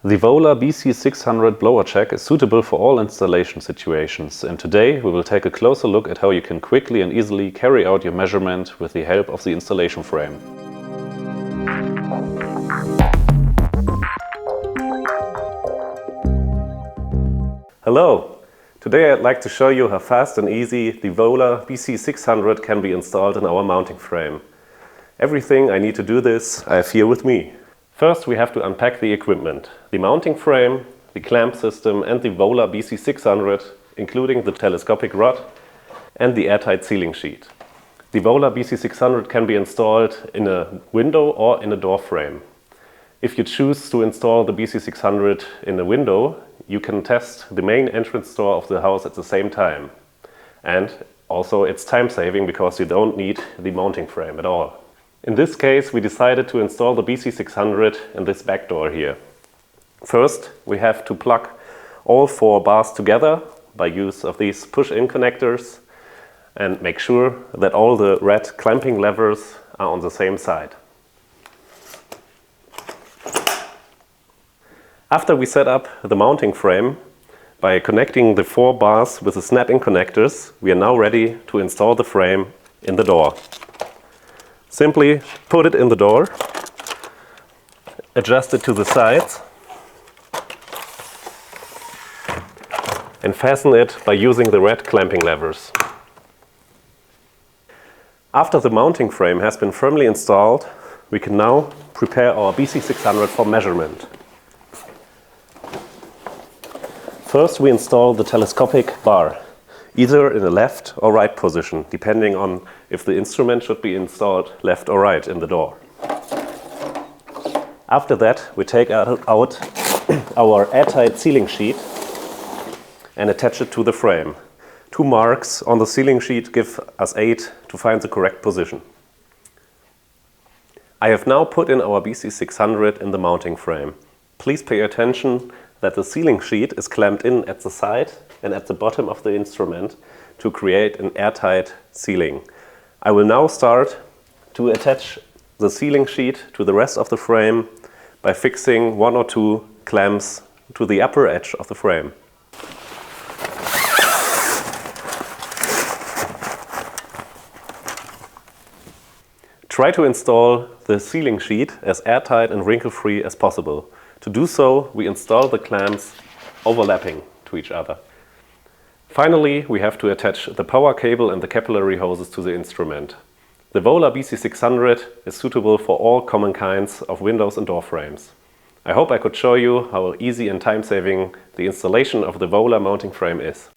The Wöhler BC 600 blower jack is suitable for all installation situations, and today we will take a closer look at how you can quickly and easily carry out your measurement with the help of the installation frame. Hello! Today I'd like to show you how fast and easy the Wöhler BC 600 can be installed in our mounting frame. Everything I need to do this I have here with me. First we have to unpack the equipment. The mounting frame, the clamp system and the Wöhler BC 600, including the telescopic rod and the airtight sealing sheet. The Wöhler BC 600 can be installed in a window or in a door frame. If you choose to install the BC 600 in a window, you can test the main entrance door of the house at the same time. And also it's time saving because you don't need the mounting frame at all. In this case we decided to install the BC 600 in this back door here. First we have to plug all 4 bars together by use of these push-in connectors and make sure that all the red clamping levers are on the same side. After we set up the mounting frame by connecting the 4 bars with the snap-in connectors, we are now ready to install the frame in the door. Simply put it in the door, adjust it to the sides and fasten it by using the red clamping levers. After the mounting frame has been firmly installed, we can now prepare our BC 600 for measurement. First we install the telescopic bar, either in the left or right position, depending on if the instrument should be installed left or right in the door. After that we take out our airtight sealing sheet and attach it to the frame. 2 marks on the sealing sheet give us aid to find the correct position. I have now put in our BC 600 in the mounting frame. Please pay attention that the sealing sheet is clamped in at the side and at the bottom of the instrument to create an airtight sealing. I will now start to attach the sealing sheet to the rest of the frame by fixing 1 or 2 clamps to the upper edge of the frame. Try to install the sealing sheet as airtight and wrinkle-free as possible. To do so, we install the clamps overlapping to each other. Finally, we have to attach the power cable and the capillary hoses to the instrument. The Wöhler BC 600 is suitable for all common kinds of windows and door frames. I hope I could show you how easy and time-saving the installation of the Wöhler mounting frame is.